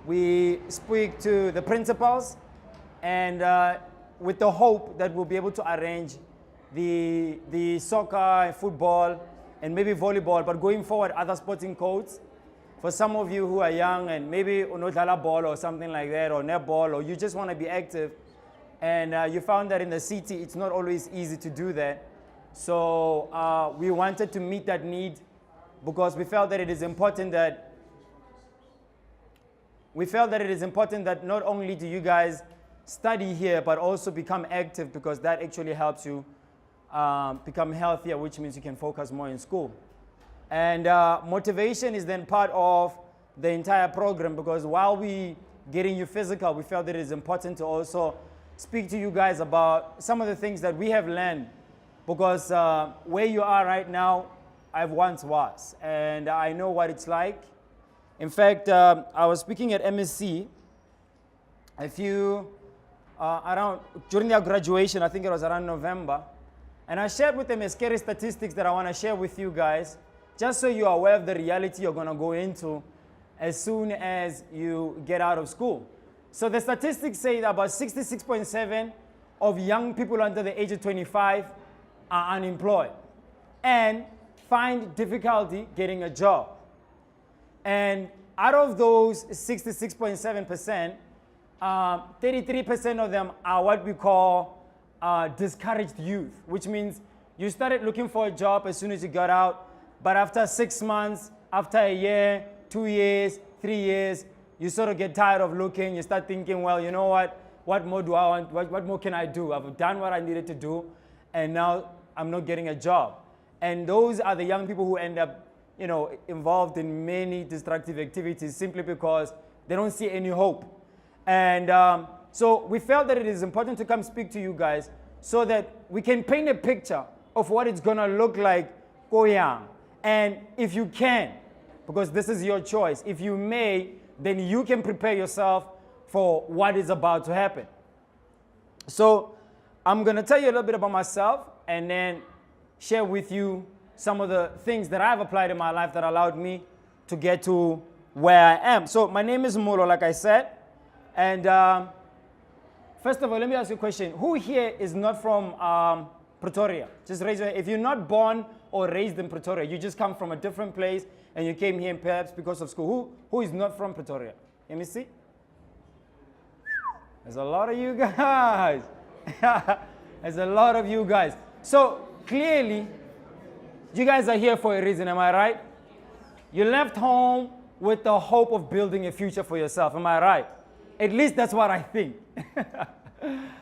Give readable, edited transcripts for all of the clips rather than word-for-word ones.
We speak to the principals, and with the hope that we'll be able to arrange the soccer, football, and maybe volleyball, but going forward, other sporting codes. For some of you who are young and maybe unodlala ball or something like that, or netball, or you just want to be active, and you found that in the city, it's not always easy to do that. So we wanted to meet that need because we felt that it is important that not only do you guys study here, but also become active, because that actually helps you become healthier, which means you can focus more in school. And motivation is then part of the entire program, because while we getting you physical, we felt that it is important to also speak to you guys about some of the things that we have learned, because where you are right now, I once was, and I know what it's like. In fact, I was speaking at MSc during their graduation, I think it was around November, and I shared with them a scary statistics that I want to share with you guys, just so you are aware of the reality you're going to go into as soon as you get out of school. So the statistics say that about 66.7% of young people under the age of 25 are unemployed and find difficulty getting a job. And out of those 66.7%, 33% of them are what we call discouraged youth, which means you started looking for a job as soon as you got out, but after 6 months, after a year, 2 years, 3 years, you sort of get tired of looking. You start thinking, well, you know what more do I want? What more can I do? I've done what I needed to do, and now I'm not getting a job. And those are the young people who end up, involved in many destructive activities simply because they don't see any hope. And so we felt that it is important to come speak to you guys so that we can paint a picture of what it's going to look like go young. And if you can, because this is your choice, if you may, then you can prepare yourself for what is about to happen. So I'm going to tell you a little bit about myself and then share with you some of the things that I've applied in my life that allowed me to get to where I am. So my name is Molo, like I said. And first of all, let me ask you a question. Who here is not from Pretoria? Just raise your hand. If you're not born or raised in Pretoria, you just come from a different place and you came here perhaps because of school. Who is not from Pretoria? Let me see. There's a lot of you guys. There's a lot of you guys. So clearly, you guys are here for a reason, am I right? You left home with the hope of building a future for yourself, am I right? At least that's what I think.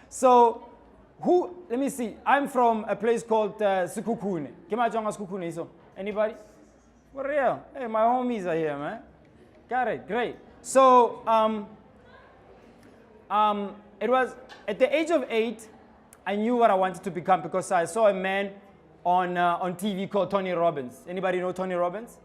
So, let me see. I'm from a place called Sekhukhune. Anybody? For real? Hey, my homies are here, man. Got it, great. So, it was at the age of 8, I knew what I wanted to become because I saw a man on TV called Tony Robbins. Anybody know Tony Robbins?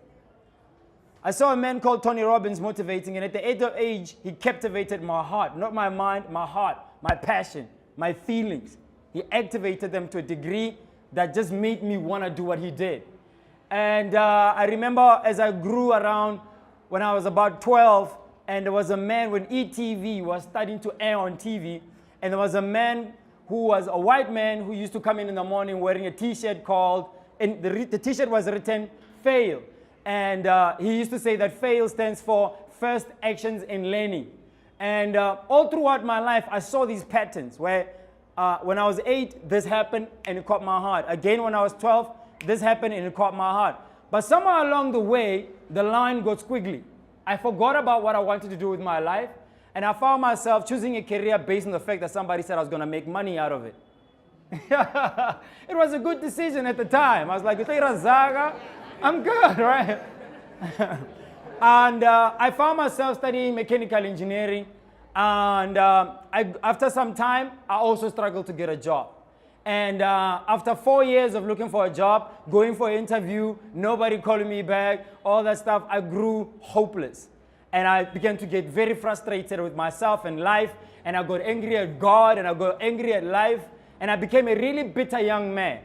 I saw a man called Tony Robbins motivating, and at the age, he captivated my heart, not my mind, my heart, my passion, my feelings. He activated them to a degree that just made me want to do what he did. And I remember as I grew around when I was about 12, and there was a man when ETV was starting to air on TV, and there was a man who was a white man who used to come in the morning wearing a T-shirt called, and the T-shirt was written, FAIL. And he used to say that FAIL stands for First Actions in Learning. And all throughout my life, I saw these patterns where when I was 8, this happened and it caught my heart. Again, when I was 12, this happened and it caught my heart. But somewhere along the way, the line got squiggly. I forgot about what I wanted to do with my life. And I found myself choosing a career based on the fact that somebody said I was going to make money out of it. It was a good decision at the time. I was like, I'm good, right? And I found myself studying mechanical engineering. And after some time, I also struggled to get a job. And after 4 years of looking for a job, going for an interview, nobody calling me back, all that stuff, I grew hopeless. And I began to get very frustrated with myself and life. And I got angry at God, and I got angry at life. And I became a really bitter young man.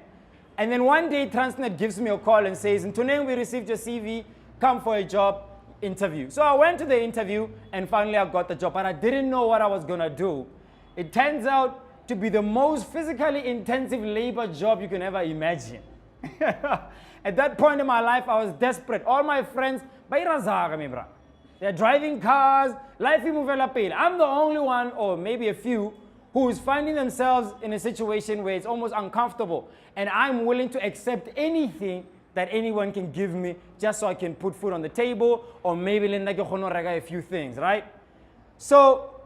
And then one day, Transnet gives me a call and says, "Ntuneng, we received your CV. Come for a job. interview. So I went to the interview and finally I got the job, but I didn't know what I was gonna do. It turns out to be the most physically intensive labor job you can ever imagine. At that point in my life, I was desperate. All my friends, they're driving cars, life is. I'm the only one, or maybe a few, who is finding themselves in a situation where it's almost uncomfortable. And I'm willing to accept anything that anyone can give me just so I can put food on the table, or maybe a few things, right? So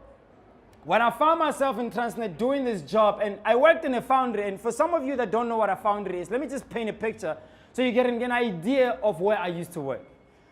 when I found myself in Transnet doing this job, and I worked in a foundry, and for some of you that don't know what a foundry is, let me just paint a picture so you get an idea of where I used to work.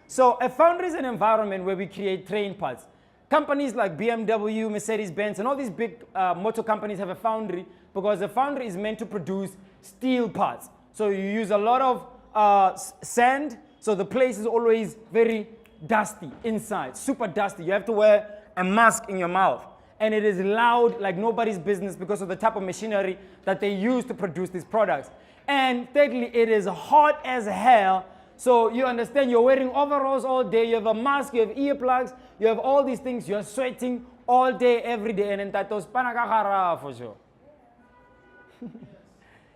So a foundry is an environment where we create train parts. Companies like BMW, Mercedes-Benz, and all these big motor companies have a foundry because the foundry is meant to produce steel parts. So you use a lot of sand, so the place is always very dusty inside, super dusty. You have to wear a mask in your mouth. And it is loud like nobody's business because of the type of machinery that they use to produce these products. And thirdly, it is hot as hell. So you understand, you're wearing overalls all day, you have a mask, you have earplugs, you have all these things, you're sweating all day, every day, and entatos panakahara for sure.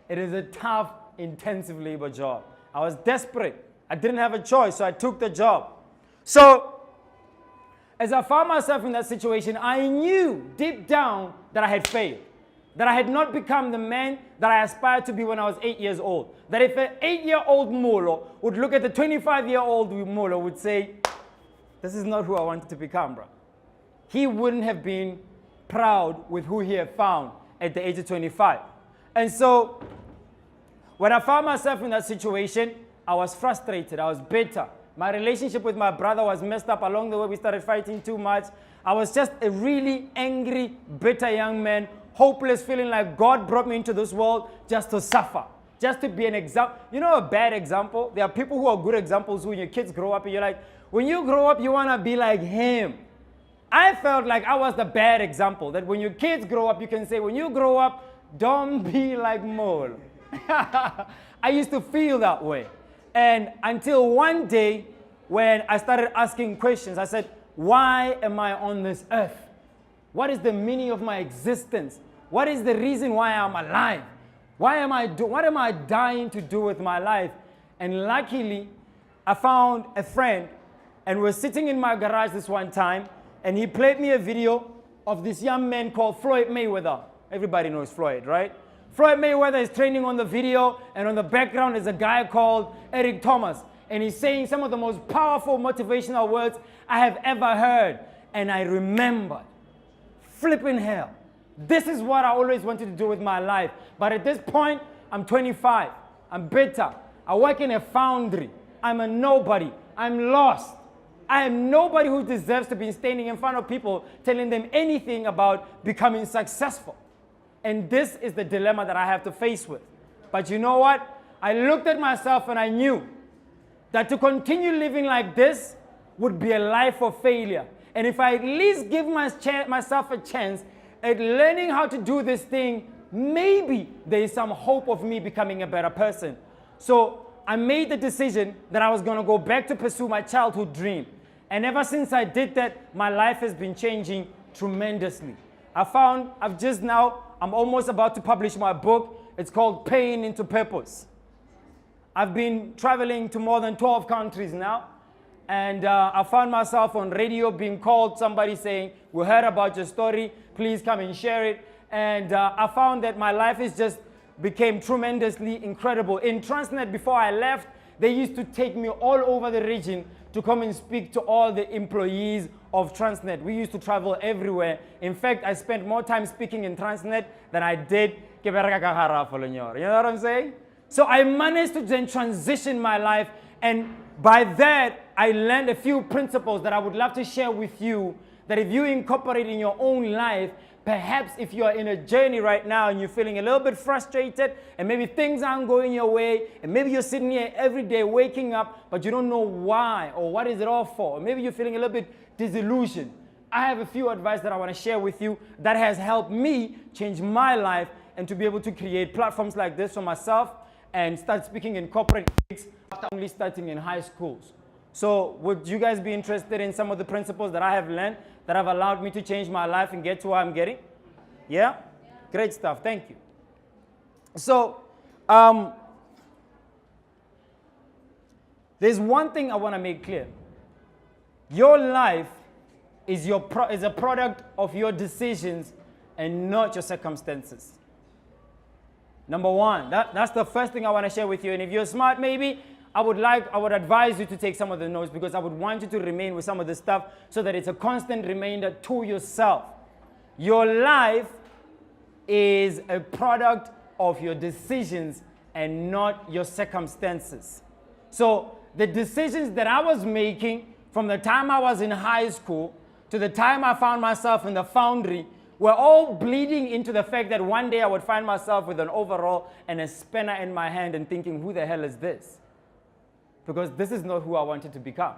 It is a tough, intensive labor job. I was desperate. I didn't have a choice, so I took the job. So as I found myself in that situation, I knew deep down that I had failed. That I had not become the man that I aspired to be when I was 8 years old. That if an 8-year-old Molo would look at the 25-year-old Molo would say, this is not who I wanted to become, bro. He wouldn't have been proud with who he had found at the age of 25. And so when I found myself in that situation, I was frustrated, I was bitter. My relationship with my brother was messed up. Along the way, we started fighting too much. I was just a really angry, bitter young man, hopeless, feeling like God brought me into this world just to suffer, just to be an example. You know a bad example? There are people who are good examples who when your kids grow up and you're like, when you grow up, you want to be like him. I felt like I was the bad example, that when your kids grow up, you can say, when you grow up, don't be like Mole. I used to feel that way. And until one day when I started asking questions, I said, why am I on this earth? What is the meaning of my existence? What is the reason why I'm alive? What am I dying to do with my life? And luckily, I found a friend, and we're sitting in my garage this one time, and he played me a video of this young man called Floyd Mayweather. Everybody knows Floyd, right? Floyd Mayweather is training on the video, and on the background is a guy called Eric Thomas. And he's saying some of the most powerful motivational words I have ever heard. And I remembered, flipping hell, this is what I always wanted to do with my life. But at this point, I'm 25. I'm bitter. I work in a foundry. I'm a nobody. I'm lost. I am nobody who deserves to be standing in front of people telling them anything about becoming successful. And this is the dilemma that I have to face with. But you know what? I looked at myself and I knew that to continue living like this would be a life of failure. And if I at least give myself a chance at learning how to do this thing, maybe there is some hope of me becoming a better person. So I made the decision that I was going to go back to pursue my childhood dream. And ever since I did that, my life has been changing tremendously. I'm almost about to publish my book. It's called Pain into Purpose. I've been traveling to more than 12 countries now. And I found myself on radio being called, somebody saying, we heard about your story, please come and share it. And I found that my life became tremendously incredible. In Transnet, before I left, they used to take me all over the region to come and speak to all the employees of Transnet. We used to travel everywhere. In fact, I spent more time speaking in Transnet than I did. You know what I'm saying? So I managed to then transition my life, and by that, I learned a few principles that I would love to share with you, that if you incorporate in your own life, perhaps if you are in a journey right now and you're feeling a little bit frustrated and maybe things aren't going your way, and maybe you're sitting here every day waking up, but you don't know why or what is it all for, or maybe you're feeling a little bit disillusioned, I have a few advice that I want to share with you that has helped me change my life and to be able to create platforms like this for myself and start speaking in corporate gigs after only starting in high schools. So would you guys be interested in some of the principles that I have learned that have allowed me to change my life and get to where I'm getting? Yeah? Great stuff. Thank you. So there's one thing I want to make clear. Your life is a product of your decisions and not your circumstances. Number one, that's the first thing I want to share with you. And if you're smart, maybe I would advise you to take some of the notes, because I would want you to remain with some of the stuff so that it's a constant reminder to yourself. Your life is a product of your decisions and not your circumstances. So the decisions that I was making from the time I was in high school to the time I found myself in the foundry were all bleeding into the fact that one day I would find myself with an overall and a spanner in my hand and thinking, who the hell is this? Because this is not who I wanted to become.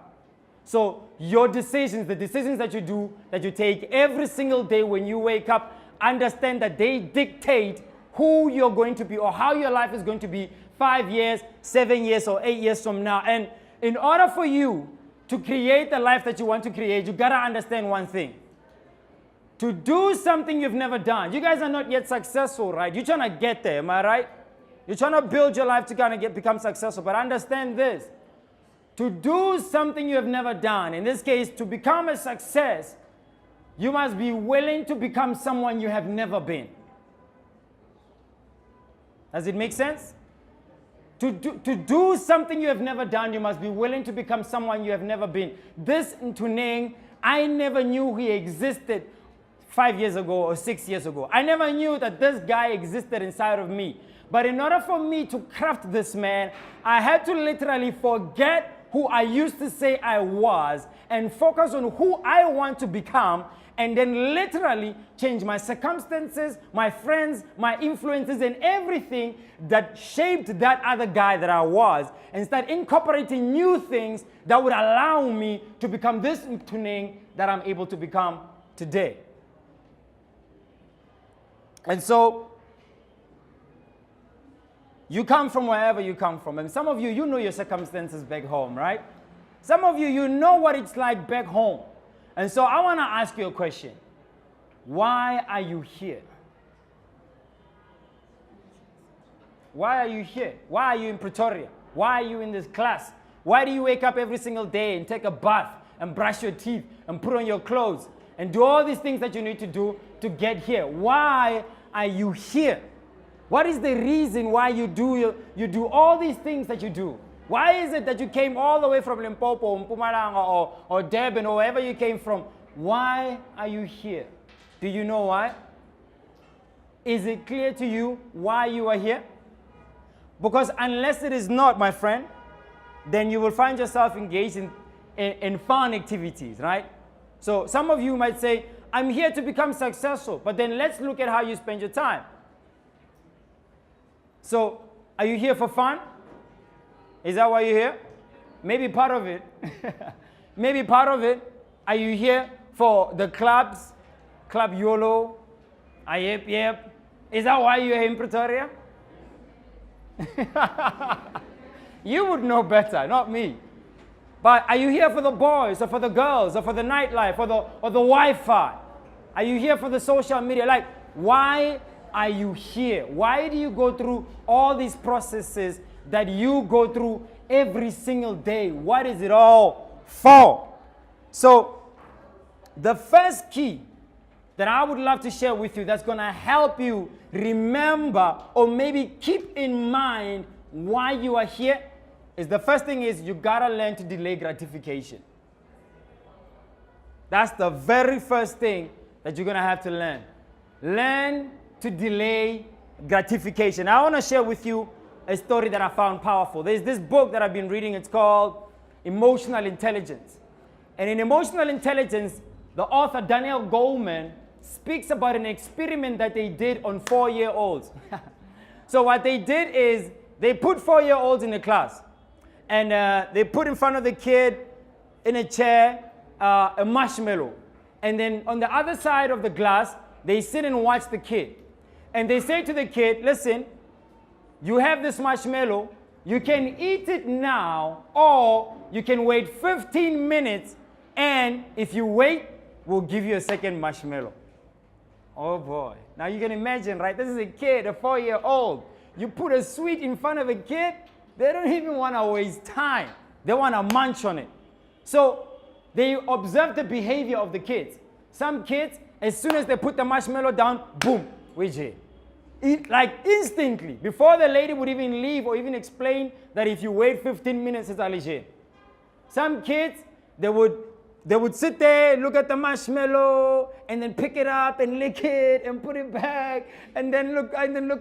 So your decisions, the decisions that you do, that you take every single day when you wake up, understand that they dictate who you're going to be or how your life is going to be 5 years, 7 years, or 8 years from now. And in order for you to create the life that you want to create, you gotta understand one thing. To do something you've never done. You guys are not yet successful, right? You're trying to get there, am I right? You're trying to build your life to kind of become successful. But understand this. To do something you have never done, in this case, to become a success, you must be willing to become someone you have never been. Does it make sense? To do something you have never done, you must be willing to become someone you have never been. This Ntuneng, I never knew he existed 5 years ago or 6 years ago. I never knew that this guy existed inside of me. But in order for me to craft this man, I had to literally forget who I used to say I was and focus on who I want to become, and then literally change my circumstances, my friends, my influences, and everything that shaped that other guy that I was, and start incorporating new things that would allow me to become this Ntuneng that I'm able to become today. And so, you come from wherever you come from. And some of you, you know your circumstances back home, right? Some of you, you know what it's like back home. And so I want to ask you a question. Why are you here? Why are you here? Why are you in Pretoria? Why are you in this class? Why do you wake up every single day and take a bath and brush your teeth and put on your clothes and do all these things that you need to do to get here? Why are you here? What is the reason why you do all these things that you do? Why is it that you came all the way from Limpopo, or Mpumalanga, or Durban, or wherever you came from? Why are you here? Do you know why? Is it clear to you why you are here? Because unless it is not, my friend, then you will find yourself engaged in fun activities, right? So some of you might say, I'm here to become successful, but then let's look at how you spend your time. So, are you here for fun? Is that why you're here? Maybe part of it. Maybe part of it. Are you here for the clubs? Club YOLO? Yep. Is that why you're here in Pretoria? You would know better, not me. But are you here for the boys, or for the girls, or for the nightlife, or the Wi-Fi? Are you here for the social media? Like, why are you here? Why do you go through all these processes that you go through every single day? What is it all for? So, the first key that I would love to share with you that's going to help you remember or maybe keep in mind why you are here is the first thing is you got to learn to delay gratification. That's the very first thing that you're going to have to learn. Learn to delay gratification. I want to share with you a story that I found powerful. There's this book that I've been reading. It's called Emotional Intelligence. And in Emotional Intelligence, the author Daniel Goleman speaks about an experiment that they did on 4-year-olds. So what they did is they put 4-year-olds in a class. And they put in front of the kid in a chair a marshmallow. And then on the other side of the glass, they sit and watch the kid. And they say to the kid, listen, you have this marshmallow, You can eat it now, or you can wait 15 minutes, and if you wait, we'll give you a second marshmallow. Oh boy. Now you can imagine, right? This is a kid, a 4-year-old. You put a sweet in front of a kid, they don't even want to waste time. They want to munch on it. So they observe the behavior of the kids. Some kids, as soon as they put the marshmallow down, boom, Ouija. Like instantly, before the lady would even leave or even explain that if you wait 15 minutes, it's alleged. Some kids, they would sit there, look at the marshmallow, and then pick it up and lick it and put it back, and then look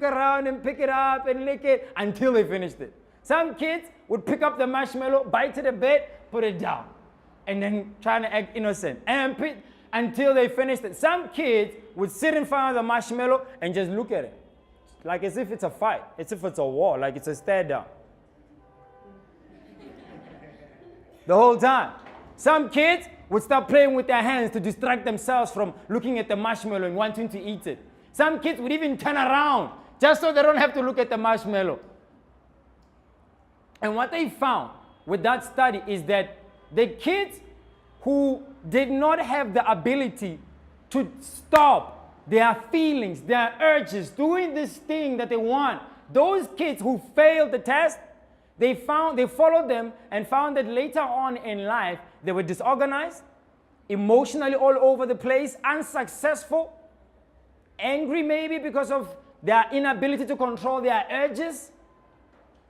around and pick it up and lick it until they finished it. Some kids would pick up the marshmallow, bite it a bit, put it down, and then trying to act innocent and until they finished it. Some kids would sit in front of the marshmallow and just look at it, like as if it's a fight, as if it's a war, like it's a stare down. The whole time. Some kids would start playing with their hands to distract themselves from looking at the marshmallow and wanting to eat it. Some kids would even turn around just so they don't have to look at the marshmallow. And what they found with that study is that the kids who did not have the ability to stop their feelings, their urges, doing this thing that they want, those kids who failed the test, they followed them and found that later on in life, they were disorganized, emotionally all over the place, unsuccessful, angry maybe because of their inability to control their urges,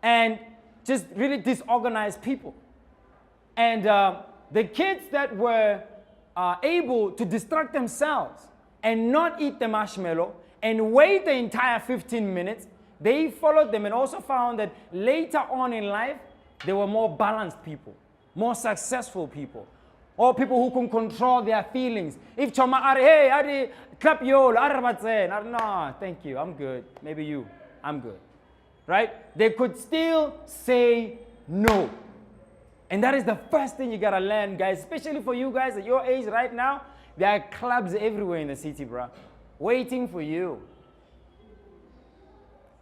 and just really disorganized people. And the kids that were able to distract themselves and not eat the marshmallow and wait the entire 15 minutes, they followed them and also found that later on in life, they were more balanced people, more successful people, or people who can control their feelings. If Choma are, hey, Ari, clap yo, no, thank you, I'm good. Maybe you, I'm good. Right? They could still say no. And that is the first thing you gotta learn, guys, especially for you guys at your age right now. There are clubs everywhere in the city, bro, waiting for you.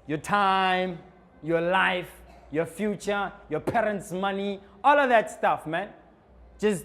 Your time, your life, your future, your parents' money, all of that stuff, man. Just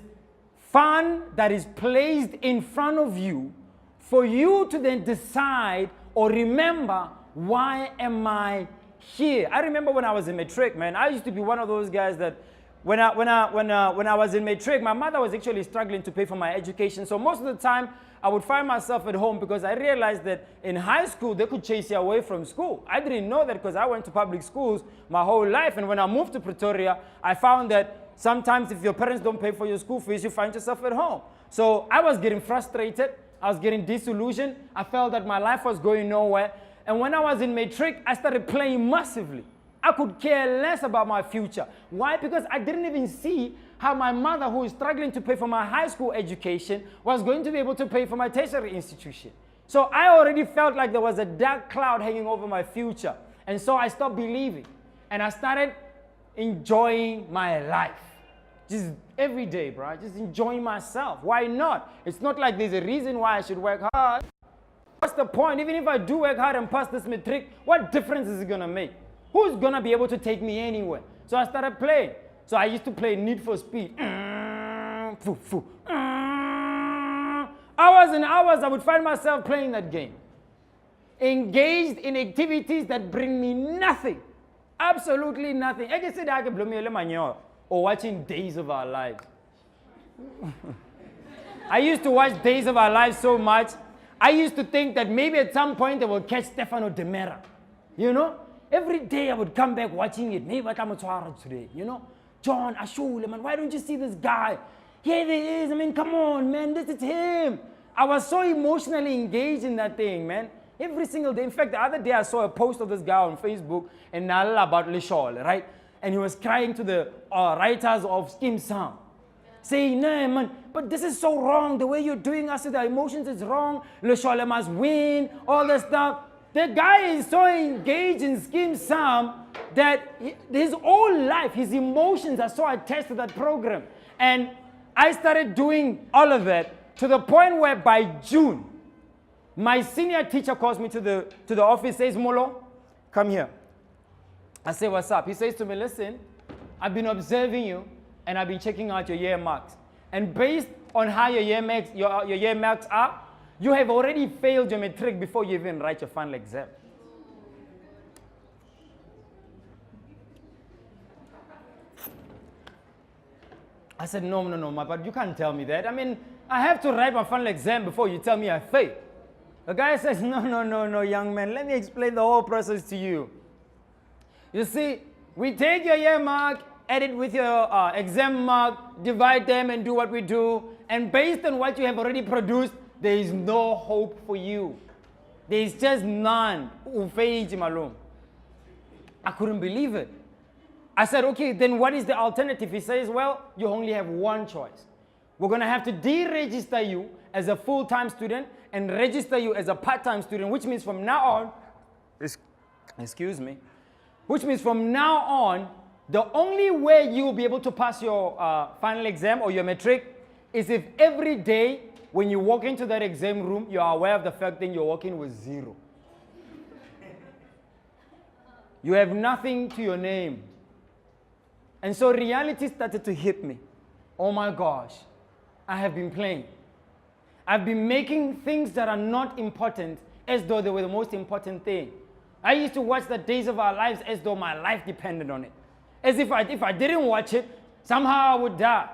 fun that is placed in front of you for you to then decide or remember, why am I here? I remember when I was in matric, man, I used to be one of those guys that when I was in matric, my mother was actually struggling to pay for my education. So most of the time, I would find myself at home because I realized that in high school, they could chase you away from school. I didn't know that because I went to public schools my whole life. And when I moved to Pretoria, I found that sometimes if your parents don't pay for your school fees, you find yourself at home. So I was getting frustrated. I was getting disillusioned. I felt that my life was going nowhere. And when I was in matric, I started playing massively. I could care less about my future. Why? Because I didn't even see how my mother, who is struggling to pay for my high school education, was going to be able to pay for my tertiary institution. So I already felt like there was a dark cloud hanging over my future. And so I stopped believing. And I started enjoying my life. Just every day, bro. Just enjoying myself. Why not? It's not like there's a reason why I should work hard. What's the point? Even if I do work hard and pass this matric, what difference is it going to make? Who's going to be able to take me anywhere? So I started playing. So I used to play Need for Speed. Hours and hours, I would find myself playing that game. Engaged in activities that bring me nothing. Absolutely nothing. I can say that I can blow me a or watching Days of Our Lives. I used to watch Days of Our Lives so much. I used to think that maybe at some point they will catch Stefano De Mera. You know? Every day I would come back watching it. Maybe I'm today. You know? John, Ashule, man, why don't you see this guy? Here he is. I mean, come on, man. This is him. I was so emotionally engaged in that thing, man. Every single day. In fact, the other day I saw a post of this guy on Facebook and about Leshol, right? And he was crying to the writers of Skim Sam, saying, no, man, but this is so wrong. The way you're doing us with the emotions is wrong. Leshol must win, all that stuff. The guy is so engaged in Skim Sam that his whole life, his emotions are so attached to that program. And I started doing all of that to the point where by June, my senior teacher calls me to the office, says, Molo, come here. I say, what's up? He says to me, listen, I've been observing you and I've been checking out your year marks. And based on how your year marks are, you have already failed your matric before you even write your final exam. I said, no, but you can't tell me that. I mean, I have to write my final exam before you tell me I failed. The guy says, no, young man, let me explain the whole process to you. You see, we take your year mark, add it with your exam mark, divide them and do what we do. And based on what you have already produced, there is no hope for you. There is just none. I couldn't believe it. I said, okay, then what is the alternative? He says, well, you only have one choice. We're going to have to deregister you as a full-time student and register you as a part-time student, which means from now on, which means from now on, the only way you will be able to pass your final exam or your matric is if every day when you walk into that exam room, you are aware of the fact that you're walking with 0. You have nothing to your name. And so reality started to hit me. Oh my gosh, I have been playing. I've been making things that are not important as though they were the most important thing. I used to watch the Days of Our Lives as though my life depended on it. As if I didn't watch it, somehow I would die.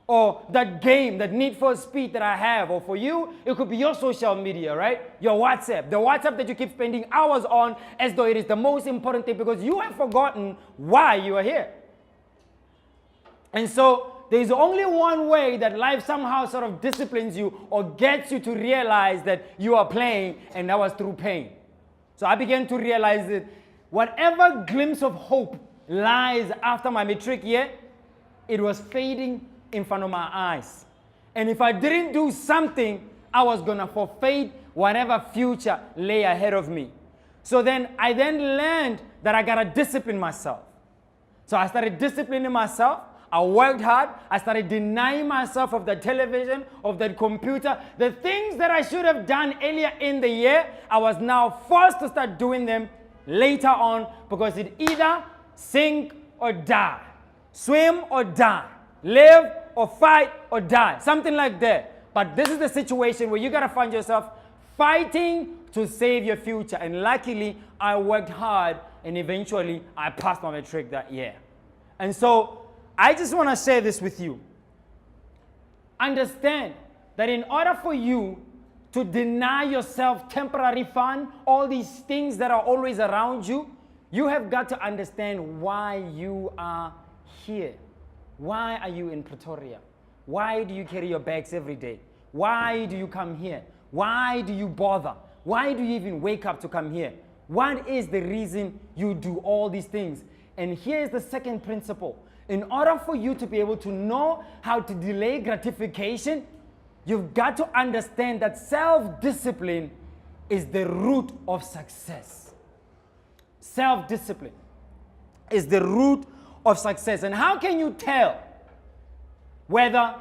Or that game, that Need for Speed that I have. Or for you, it could be your social media, right? Your WhatsApp. The WhatsApp that you keep spending hours on as though it is the most important thing because you have forgotten why you are here. And so there's only one way that life somehow sort of disciplines you or gets you to realize that you are playing, and that was through pain. So I began to realize that whatever glimpse of hope lies after my matric year, it was fading in front of my eyes. And if I didn't do something, I was going to forfeit whatever future lay ahead of me. So I learned that I got to discipline myself. So I started disciplining myself. I worked hard. I started denying myself of the television, of the computer. The things that I should have done earlier in the year, I was now forced to start doing them later on because it either sink or die, swim or die, live or fight or die, something like that. But this is the situation where you got to find yourself fighting to save your future. And luckily, I worked hard and eventually I passed my matric that year. And so I just want to share this with you. Understand that in order for you to deny yourself temporary fun, all these things that are always around you, you have got to understand why you are here. Why are you in Pretoria? Why do you carry your bags every day? Why do you come here? Why do you bother? Why do you even wake up to come here? What is the reason you do all these things? And here's the second principle. In order for you to be able to know how to delay gratification, you've got to understand that self-discipline is the root of success. Self-discipline is the root of success. And how can you tell whether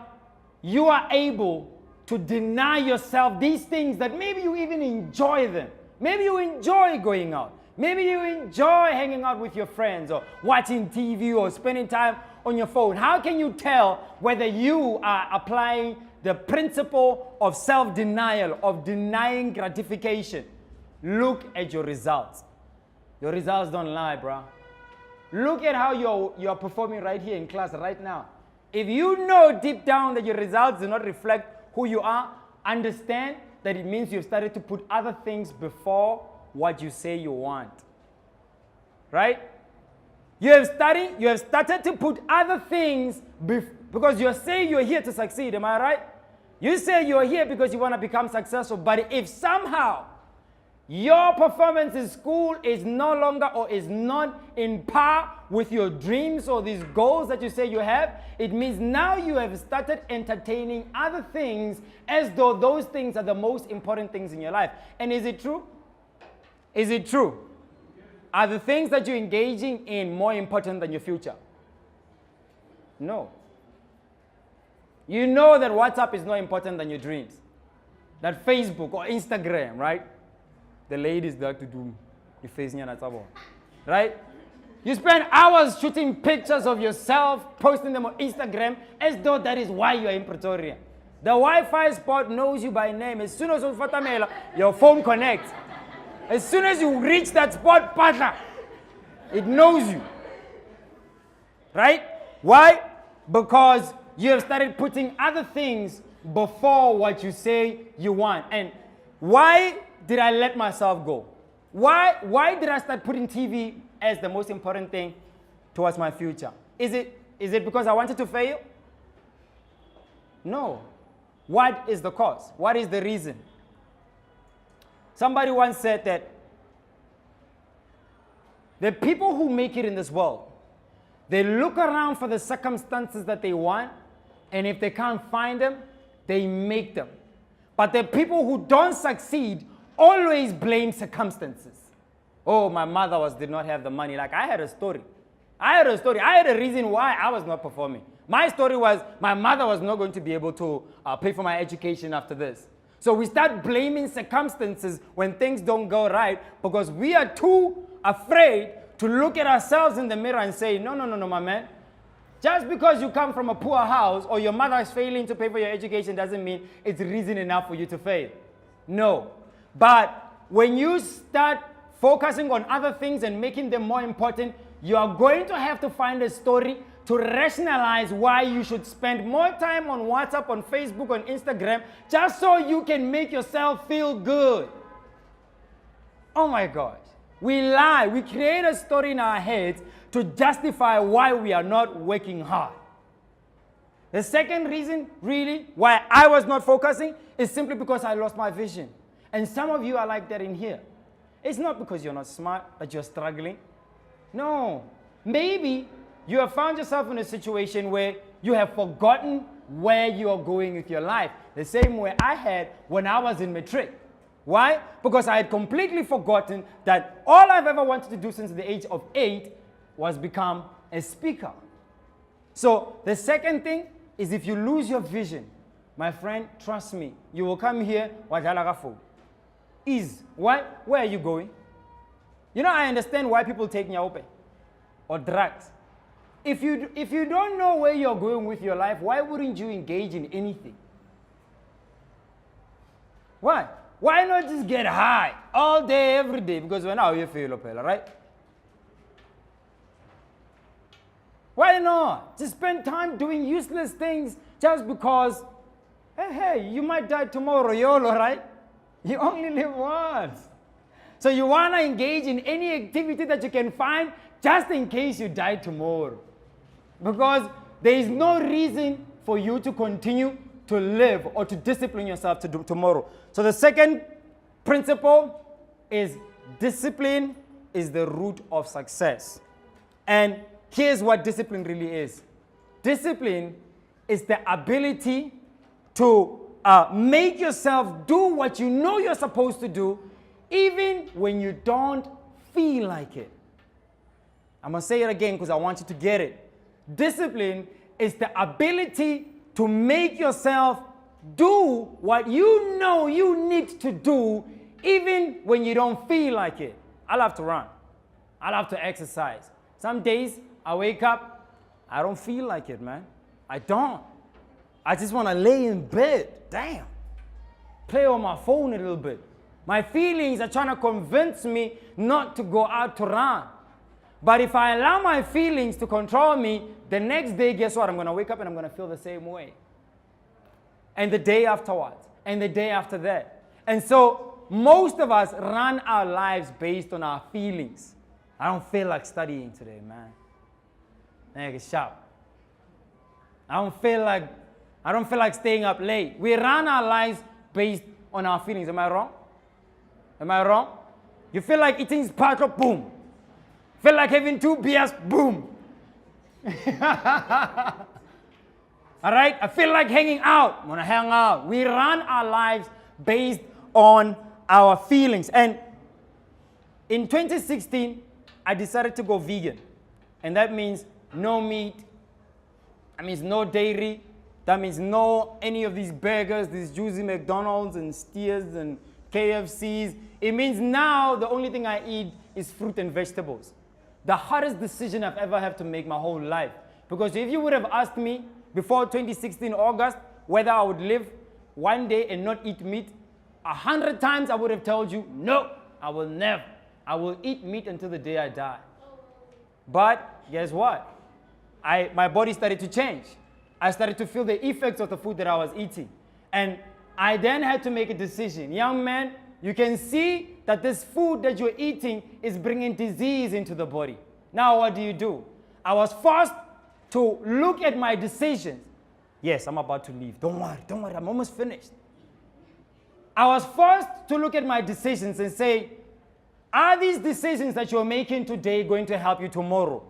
you are able to deny yourself these things that maybe you even enjoy them? Maybe you enjoy going out. Maybe you enjoy hanging out with your friends or watching TV or spending time on your phone. How can you tell whether you are applying the principle of self-denial, of denying gratification? Look at your results. Your results don't lie, bro. Look at how you're performing right here in class right now. If you know deep down that your results do not reflect who you are, understand that it means you've started to put other things before what you say you want. Right? You have started to put other things because you're saying you're here to succeed, am I right? You say you're here because you want to become successful, but if somehow your performance in school is no longer or is not in par with your dreams or these goals that you say you have, it means now you have started entertaining other things as though those things are the most important things in your life. And is it true? Is it true? Are the things that you're engaging in more important than your future? No. You know that WhatsApp is not important than your dreams. That Facebook or Instagram, right? The ladies like to do the face, right? You spend hours shooting pictures of yourself, posting them on Instagram, as though that is why you are in Pretoria. The Wi-Fi spot knows you by name. As soon as you fatamela, your phone connects. As soon as you reach that spot, partner, it knows you. Right? Why? Because you have started putting other things before what you say you want. And why did I let myself go? Why did I start putting TV as the most important thing towards my future? Is it because I wanted to fail? No. What is the cause? What is the reason? Somebody once said that the people who make it in this world, they look around for the circumstances that they want, and if they can't find them, they make them. But the people who don't succeed always blame circumstances. Oh, my mother did not have the money. Like, I had a story. I had a reason why I was not performing. My story was my mother was not going to be able to pay for my education after this. So we start blaming circumstances when things don't go right because we are too afraid to look at ourselves in the mirror and say, no, my man. Just because you come from a poor house or your mother is failing to pay for your education doesn't mean it's reason enough for you to fail. No. But when you start focusing on other things and making them more important, you are going to have to find a story to rationalize why you should spend more time on WhatsApp, on Facebook, on Instagram, just so you can make yourself feel good. Oh my gosh. We lie. We create a story in our heads to justify why we are not working hard. The second reason, really, why I was not focusing is simply because I lost my vision. And some of you are like that in here. It's not because you're not smart that you're struggling. No. Maybe you have found yourself in a situation where you have forgotten where you are going with your life. The same way I had when I was in matric. Why? Because I had completely forgotten that all I've ever wanted to do since the age of 8 was become a speaker. So the second thing is if you lose your vision, my friend, trust me, you will come here, why? Where are you going? You know, I understand why people take nyaope or drugs. If you don't know where you're going with your life, why wouldn't you engage in anything? Why? Why not just get high all day, every day? Because we're now you feel right? Why not? Just spend time doing useless things just because, hey, you might die tomorrow, YOLO, right? You only live once. So you want to engage in any activity that you can find just in case you die tomorrow. Because there is no reason for you to continue to live or to discipline yourself to do tomorrow. So the second principle is discipline is the root of success. And here's what discipline really is. Discipline is the ability to make yourself do what you know you're supposed to do, even when you don't feel like it. I'm going to say it again because I want you to get it. Discipline is the ability to make yourself do what you know you need to do, even when you don't feel like it. I love to run. I love to exercise. Some days I wake up, I don't feel like it, man. I don't. I just want to lay in bed. Damn. Play on my phone a little bit. My feelings are trying to convince me not to go out to run. But if I allow my feelings to control me, the next day, guess what? I'm going to wake up and I'm going to feel the same way. And the day afterwards. And the day after that. And so most of us run our lives based on our feelings. I don't feel like studying today, man. Nigga, sharp. I don't feel like staying up late. We run our lives based on our feelings. Am I wrong? Am I wrong? You feel like eating sparkle, boom. Feel like having 2 beers, boom. All right? I feel like hanging out. I'm going to hang out. We run our lives based on our feelings. And in 2016, I decided to go vegan. And that means no meat. That means no dairy. That means no any of these burgers, these juicy McDonald's and Steers and KFCs. It means now the only thing I eat is fruit and vegetables. The hardest decision I've ever had to make my whole life. Because if you would have asked me before 2016 August whether I would live one day and not eat meat, 100 times I would have told you, no, I will never. I will eat meat until the day I die. But guess what? My body started to change. I started to feel the effects of the food that I was eating. And I then had to make a decision. Young man, you can see that this food that you're eating is bringing disease into the body. Now what do? I was forced to look at my decisions. Yes, I'm about to leave. Don't worry, I'm almost finished. I was forced to look at my decisions and say, are these decisions that you're making today going to help you tomorrow?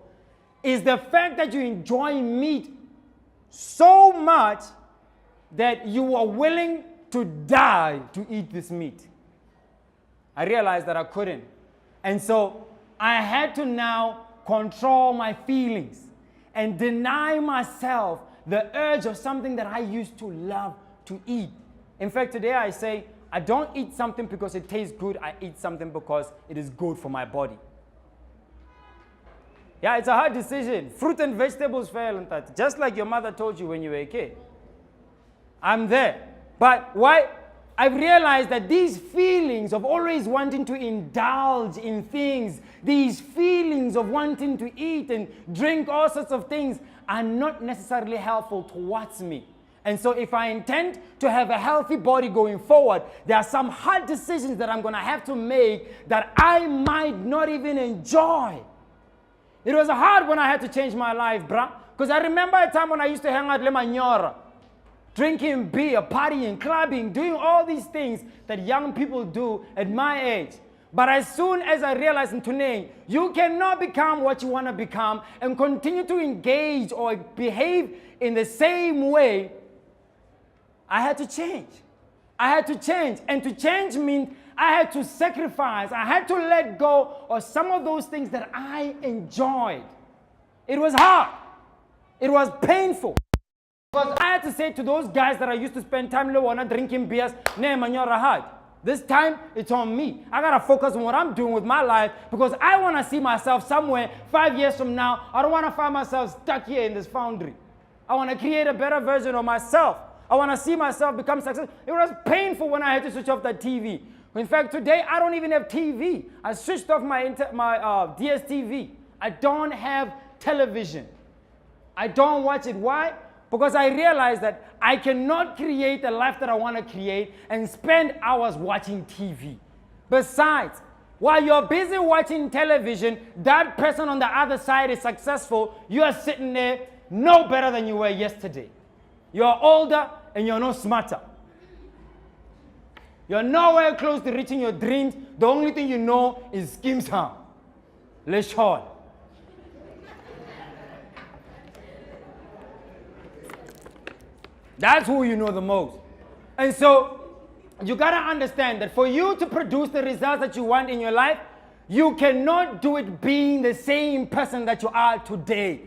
Is the fact that you enjoy meat so much that you are willing to die to eat this meat? I realized that I couldn't. And so I had to now control my feelings and deny myself the urge of something that I used to love to eat. In fact, today I say, I don't eat something because it tastes good. I eat something because it is good for my body. Yeah, it's a hard decision. Fruit and vegetables fail in that. Just like your mother told you when you were a kid. I'm there. But why? I've realized that these feelings of always wanting to indulge in things, these feelings of wanting to eat and drink all sorts of things are not necessarily helpful towards me. And so if I intend to have a healthy body going forward, there are some hard decisions that I'm going to have to make that I might not even enjoy. It was hard when I had to change my life, bruh. Because I remember a time when I used to hang out with Manyora, drinking beer, partying, clubbing, doing all these things that young people do at my age. But as soon as I realized in today, you cannot become what you want to become and continue to engage or behave in the same way, I had to change. I had to change. And to change means I had to sacrifice. I had to let go of some of those things that I enjoyed. It was hard. It was painful. But I had to say to those guys that I used to spend time with drinking beers, "Nah, man, you're hard. This time, it's on me. I got to focus on what I'm doing with my life because I want to see myself somewhere 5 years from now. I don't want to find myself stuck here in this foundry. I want to create a better version of myself. I want to see myself become successful." It was painful when I had to switch off that TV. In fact, today, I don't even have TV. I switched off my DSTV. I don't have television. I don't watch it. Why? Because I realized that I cannot create the life that I want to create and spend hours watching TV. Besides, while you're busy watching television, that person on the other side is successful. You are sitting there no better than you were yesterday. You're older and you're no smarter. You're nowhere close to reaching your dreams. The only thing you know is Skims Ham. Leshon. That's who you know the most. And so you got to understand that for you to produce the results that you want in your life, you cannot do it being the same person that you are today.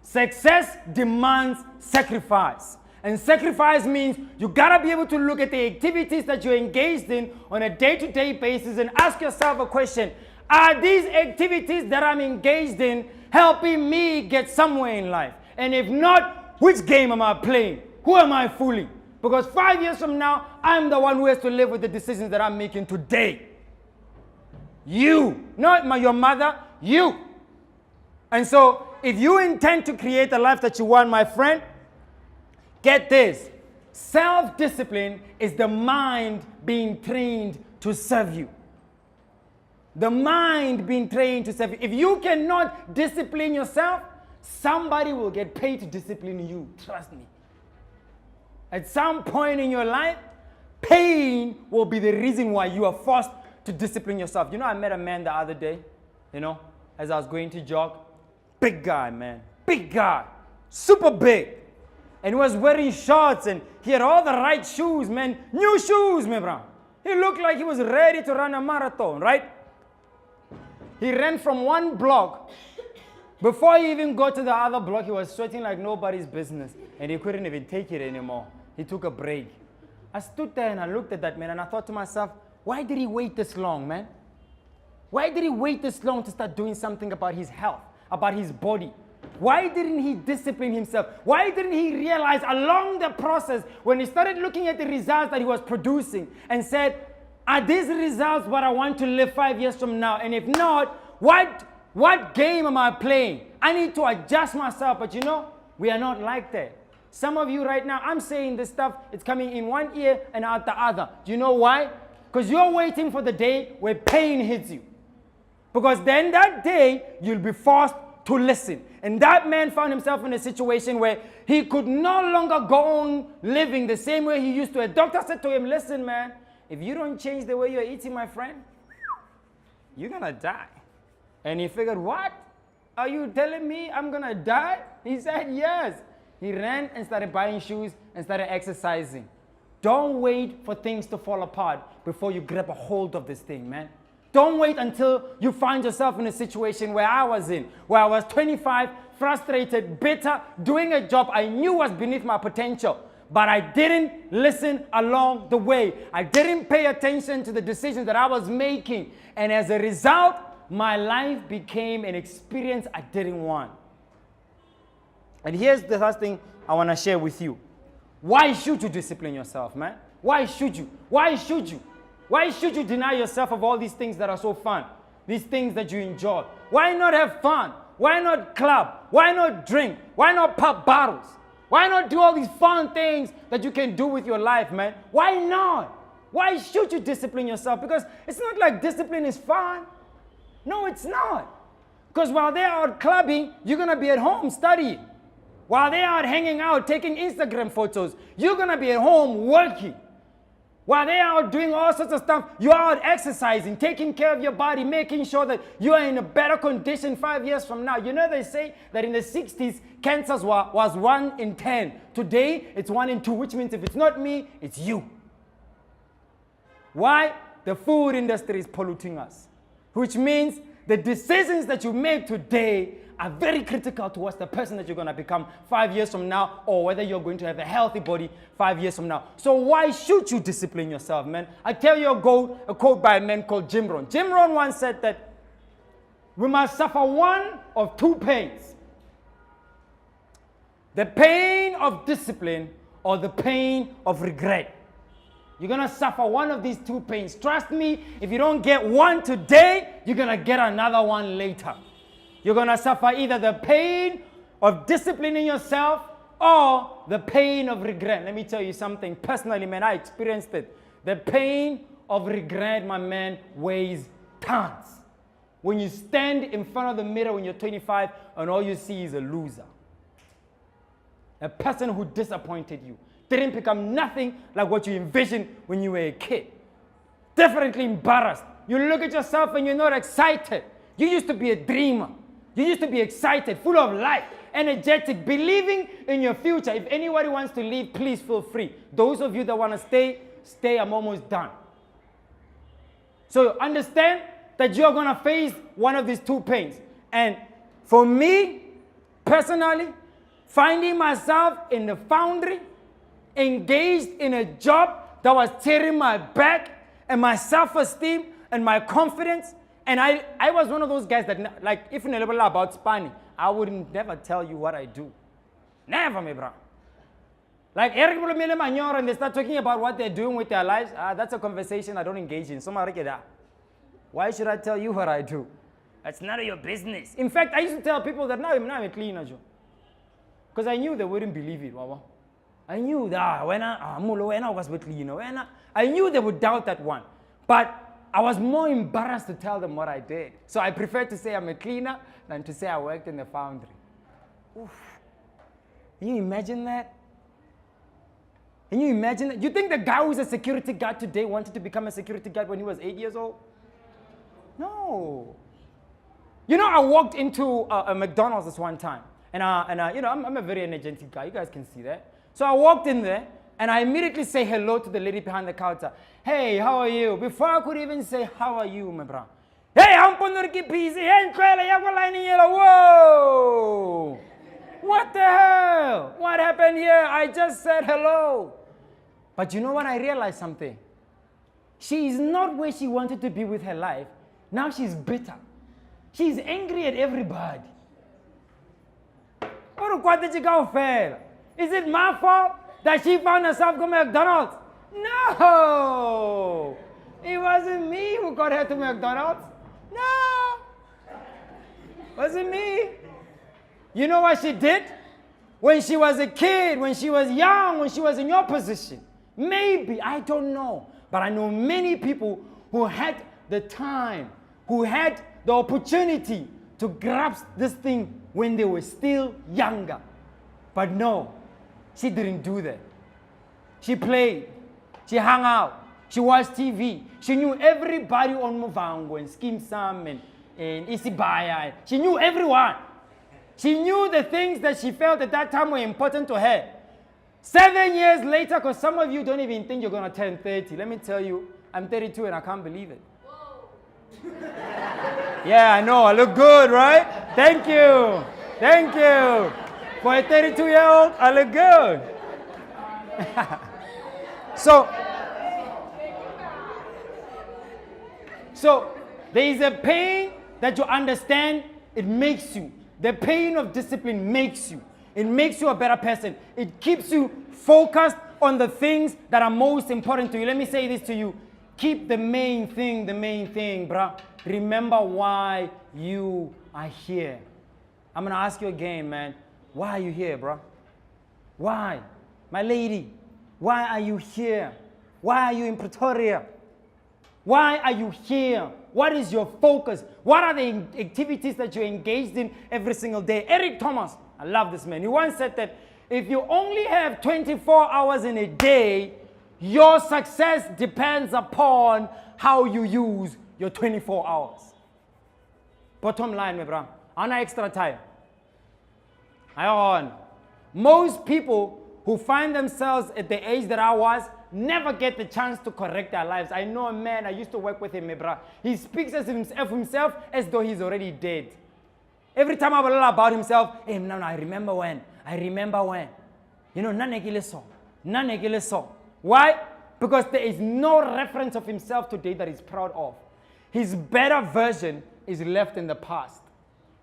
Success demands sacrifice. And sacrifice means you got to be able to look at the activities that you're engaged in on a day-to-day basis and ask yourself a question. Are these activities that I'm engaged in helping me get somewhere in life? And if not, which game am I playing? Who am I fooling? Because 5 years from now, I'm the one who has to live with the decisions that I'm making today. You, not your mother, you. And so, if you intend to create the life that you want, my friend, get this. Self-discipline is the mind being trained to serve you. The mind being trained to serve you. If you cannot discipline yourself, somebody will get paid to discipline you. Trust me. At some point in your life, pain will be the reason why you are forced to discipline yourself. You know, I met a man the other day, as I was going to jog. Big guy, man. Big guy. Super big. And he was wearing shorts and he had all the right shoes, man. New shoes, man, bro. He looked like he was ready to run a marathon, right? He ran from one block. Before he even got to the other block, he was sweating like nobody's business. And he couldn't even take it anymore. He took a break. I stood there and I looked at that man and I thought to myself, why did he wait this long, man? Why did he wait this long to start doing something about his health, about his body? Why didn't he discipline himself? Why didn't he realize along the process when he started looking at the results that he was producing and said, are these results what I want to live 5 years from now? And if not, what game am I playing? I need to adjust myself. But you know, we are not like that. Some of you right now, I'm saying this stuff, it's coming in one ear and out the other. Do you know why? Because you're waiting for the day where pain hits you. Because then that day, you'll be forced to listen. And that man found himself in a situation where he could no longer go on living the same way he used to. A doctor said to him, listen, man, if you don't change the way you're eating, my friend, you're going to die. And he figured, what? Are you telling me I'm going to die? He said, yes. He ran and started buying shoes and started exercising. Don't wait for things to fall apart before you grab a hold of this thing, man. Don't wait until you find yourself in a situation where I was in, where I was 25, frustrated, bitter, doing a job I knew was beneath my potential. But I didn't listen along the way. I didn't pay attention to the decisions that I was making. And as a result, my life became an experience I didn't want. And here's the last thing I want to share with you. Why should you discipline yourself, man? Why should you? Why should you? Why should you deny yourself of all these things that are so fun? These things that you enjoy? Why not have fun? Why not club? Why not drink? Why not pop bottles? Why not do all these fun things that you can do with your life, man? Why not? Why should you discipline yourself? Because it's not like discipline is fun. No, it's not. Because while they're out clubbing, you're going to be at home studying. While they're out hanging out, taking Instagram photos, you're going to be at home working. While they're out doing all sorts of stuff, you're out exercising, taking care of your body, making sure that you are in a better condition 5 years from now. You know, they say that in the 60s, cancers was 1 in 10. Today, it's 1 in 2, which means if it's not me, it's you. Why? The food industry is polluting us. Which means the decisions that you make today are very critical towards the person that you're going to become 5 years from now, or whether you're going to have a healthy body 5 years from now. So why should you discipline yourself, man? I tell you a quote by a man called Jim Rohn. Jim Rohn once said that we must suffer one of two pains. The pain of discipline or the pain of regret. You're going to suffer one of these two pains. Trust me, if you don't get one today, you're going to get another one later. You're going to suffer either the pain of disciplining yourself or the pain of regret. Let me tell you something. Personally, man, I experienced it. The pain of regret, my man, weighs tons. When you stand in front of the mirror when you're 25 and all you see is a loser. A person who disappointed you. Didn't become nothing like what you envisioned when you were a kid. Definitely embarrassed. You look at yourself and you're not excited. You used to be a dreamer. You used to be excited, full of life, energetic, believing in your future. If anybody wants to leave, please feel free. Those of you that want to stay, stay. I'm almost done. So understand that you're going to face one of these two pains. And for me, personally, finding myself in the foundry, engaged in a job that was tearing my back and my self-esteem and my confidence. And I was one of those guys that, like, if you know about Spanish, I wouldn't never tell you what I do. Never, me bro. Like, and they start talking about what they're doing with their lives. That's a conversation I don't engage in. Why should I tell you what I do? That's none of your business. In fact, I used to tell people that now I'm a cleaner, because I knew they wouldn't believe it. I knew that I knew they would doubt that one. But I was more embarrassed to tell them what I did. So I prefer to say I'm a cleaner than to say I worked in the foundry. Oof. Can you imagine that? Can you imagine that? You think the guy who's a security guard today wanted to become a security guard when he was 8 years old? No. You know, I walked into a McDonald's this one time. And you know, I'm a very energetic guy. You guys can see that. So I walked in there, and I immediately say hello to the lady behind the counter. Hey, how are you? Before I could even say, how are you, my bro? Hey, I'm busy. Whoa! What the hell? What happened here? I just said hello. But you know what? I realized something. She is not where she wanted to be with her life. Now she's bitter. She's angry at everybody. Is it my fault that she found herself going to McDonald's? No! It wasn't me who got her to McDonald's. No! Wasn't me. You know what she did? When she was a kid, when she was young, when she was in your position. Maybe, I don't know. But I know many people who had the time, who had the opportunity to grasp this thing when they were still younger. But no, she didn't do that. She played, she hung out, she watched TV. She knew everybody on Movango and Skim Sam and Isibaya. She knew everyone. She knew the things that she felt at that time were important to her. 7 years later, because some of you don't even think you're going to turn 30. Let me tell you, I'm 32 and I can't believe it. Yeah, I know. I look good, right? Thank you. Thank you. For a 32-year-old, I look good. So there is a pain that you understand, it makes you. The pain of discipline makes you. It makes you a better person. It keeps you focused on the things that are most important to you. Let me say this to you. Keep the main thing, bruh. Remember why you are here. I'm going to ask you again, man. Why are you here, bruh? Why? My lady, why are you here? Why are you in Pretoria? Why are you here? What is your focus? What are the activities that you're engaged in every single day? Eric Thomas, I love this man. He once said that if you only have 24 hours in a day, your success depends upon how you use your 24 hours. Bottom line, my bro. On extra time. Most people who find themselves at the age that I was never get the chance to correct their lives. I know a man, I used to work with him, my bro. He speaks of himself as though he's already dead. Every time I learn about himself, hey, no, I remember when. You know, none so. Why? Because there is no reference of himself today that he's proud of. His better version is left in the past.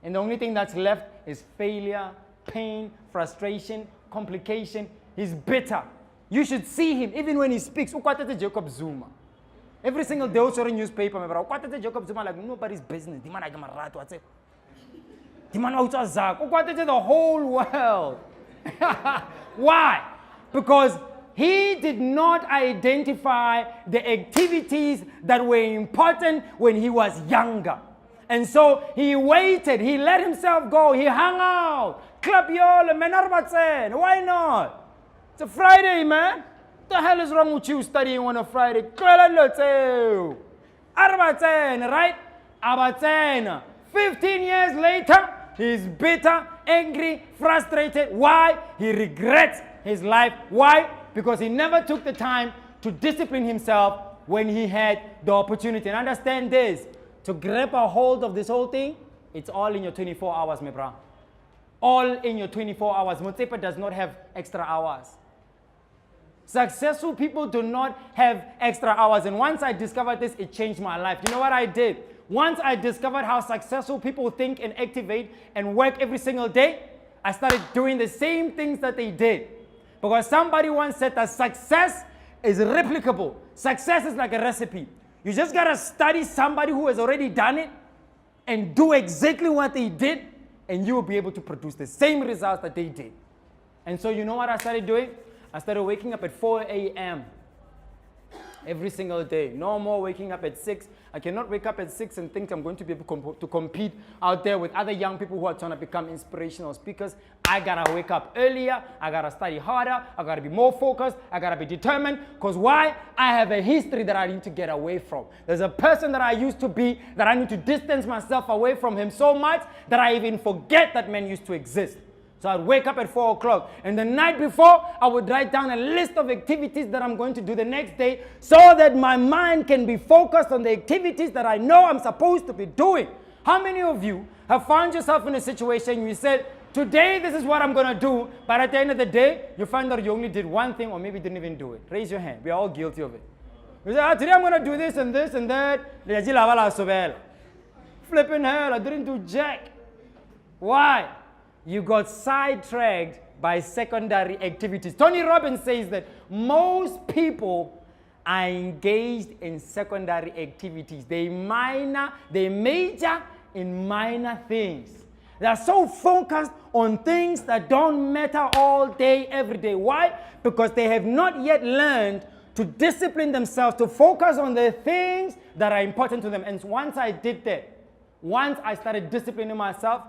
And the only thing that's left is failure, pain, frustration, complication. He's bitter. You should see him, even when he speaks. Jacob Zuma. Every single day, also in newspaper, Jacob Zuma like nobody's business. The whole world. Why? Because he did not identify the activities that were important when he was younger. And so he waited, he let himself go, he hung out. Club yole, why not? It's a Friday, man. What the hell is wrong with you studying on a Friday? Right? 15 years later, he's bitter, angry, frustrated. Why? He regrets his life. Why? Because he never took the time to discipline himself when he had the opportunity. And understand this, to grab a hold of this whole thing, it's all in your 24 hours, my bro. All in your 24 hours. Motsepa does not have extra hours. Successful people do not have extra hours. And once I discovered this, it changed my life. You know what I did? Once I discovered how successful people think and activate and work every single day, I started doing the same things that they did. Because somebody once said that success is replicable. Success is like a recipe. You just got to study somebody who has already done it and do exactly what they did, and you will be able to produce the same results that they did. And so you know what I started doing? I started waking up at 4 a.m. every single day. No more waking up at 6. I cannot wake up at 6 and think I'm going to be able to compete out there with other young people who are trying to become inspirational speakers. I got to wake up earlier. I got to study harder. I got to be more focused. I got to be determined. Because why? I have a history that I need to get away from. There's a person that I used to be that I need to distance myself away from him so much that I even forget that man used to exist. So I'd wake up at 4 o'clock, and the night before, I would write down a list of activities that I'm going to do the next day so that my mind can be focused on the activities that I know I'm supposed to be doing. How many of you have found yourself in a situation you said, today this is what I'm going to do, but at the end of the day, you find that you only did one thing or maybe didn't even do it? Raise your hand. We are all guilty of it. You say, today I'm going to do this and this and that. Flipping hell, I didn't do jack. Why? You got sidetracked by secondary activities. Tony Robbins says that most people are engaged in secondary activities. They major in minor things. They are so focused on things that don't matter all day, every day. Why? Because they have not yet learned to discipline themselves, to focus on the things that are important to them. And once I did that, once I started disciplining myself,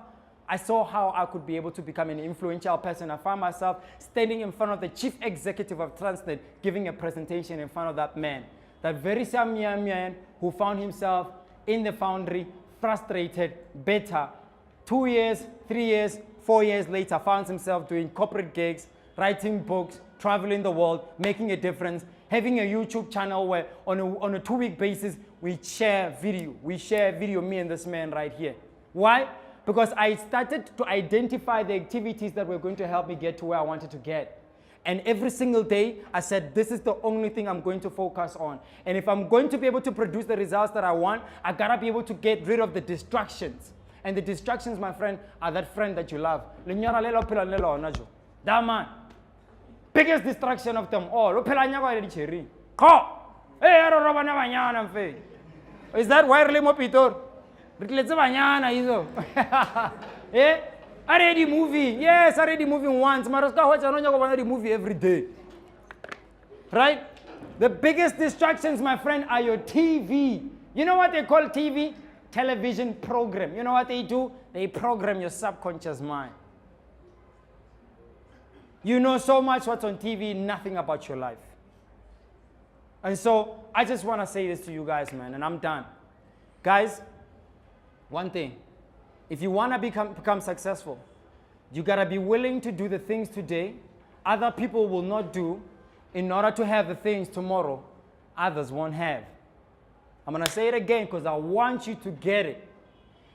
I saw how I could be able to become an influential person. I found myself standing in front of the chief executive of Transnet, giving a presentation in front of that man. That very same man who found himself in the foundry, frustrated, bitter. 2 years, 3 years, 4 years later, found himself doing corporate gigs, writing books, traveling the world, making a difference, having a YouTube channel where on a 2-week basis, we share video. We share video, me and this man right here. Why? Because I started to identify the activities that were going to help me get to where I wanted to get. And every single day, I said, this is the only thing I'm going to focus on. And if I'm going to be able to produce the results that I want, I gotta be able to get rid of the distractions. And the distractions, my friend, are that friend that you love. That man. Biggest distraction of them all. Is that why really Mopitor? Eh? Already moving. Yes, already moving once. Already moving every day. Right? The biggest distractions, my friend, are your TV. You know what they call TV? Television program. You know what they do? They program your subconscious mind. You know so much what's on TV, nothing about your life. And so I just want to say this to you guys, man, and I'm done. Guys, one thing. If you want to become successful, you got to be willing to do the things today other people will not do in order to have the things tomorrow others won't have. I'm going to say it again because I want you to get it.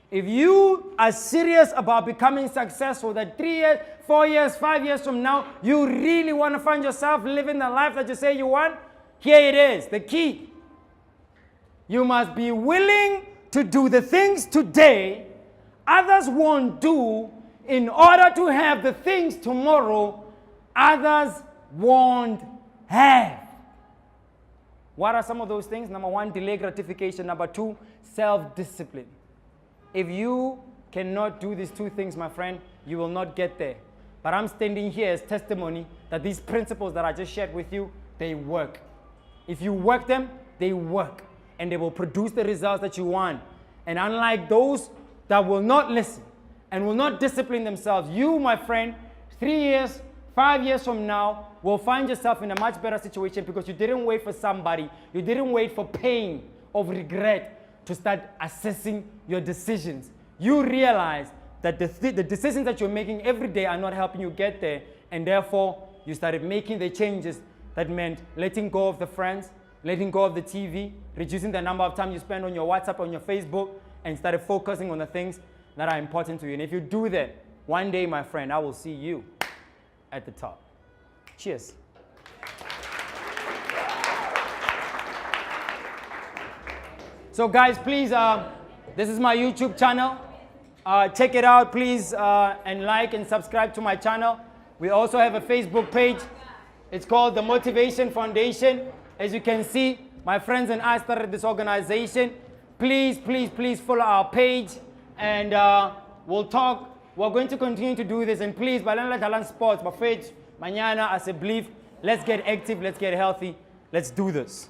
If you are serious about becoming successful, that 3 years, 4 years, 5 years from now, you really want to find yourself living the life that you say you want, here it is, the key. You must be willing to do the things today others won't do in order to have the things tomorrow others won't have. What are some of those things? Number 1, delay gratification. Number 2, self-discipline. If you cannot do these 2 things, my friend, you will not get there. But I'm standing here as testimony that these principles that I just shared with you, they work. If you work them, they work. And they will produce the results that you want. And unlike those that will not listen and will not discipline themselves, you, my friend, 3 years, 5 years from now, will find yourself in a much better situation because you didn't wait for somebody. You didn't wait for pain of regret to start assessing your decisions. You realize that the decisions that you're making every day are not helping you get there, and therefore you started making the changes that meant letting go of the friends, letting go of the TV, reducing the number of time you spend on your WhatsApp, on your Facebook, and started focusing on the things that are important to you. And if you do that, one day, my friend, I will see you at the top. Cheers. So guys, please, this is my YouTube channel. Check it out, please, and like and subscribe to my channel. We also have a Facebook page. It's called the Motivation Foundation. As you can see, my friends and I started this organization. Please, please, please follow our page, and we'll talk. We're going to continue to do this, and please, Balala Sports, Bafet, Mañana, as a belief, let's get active, let's get healthy, let's do this.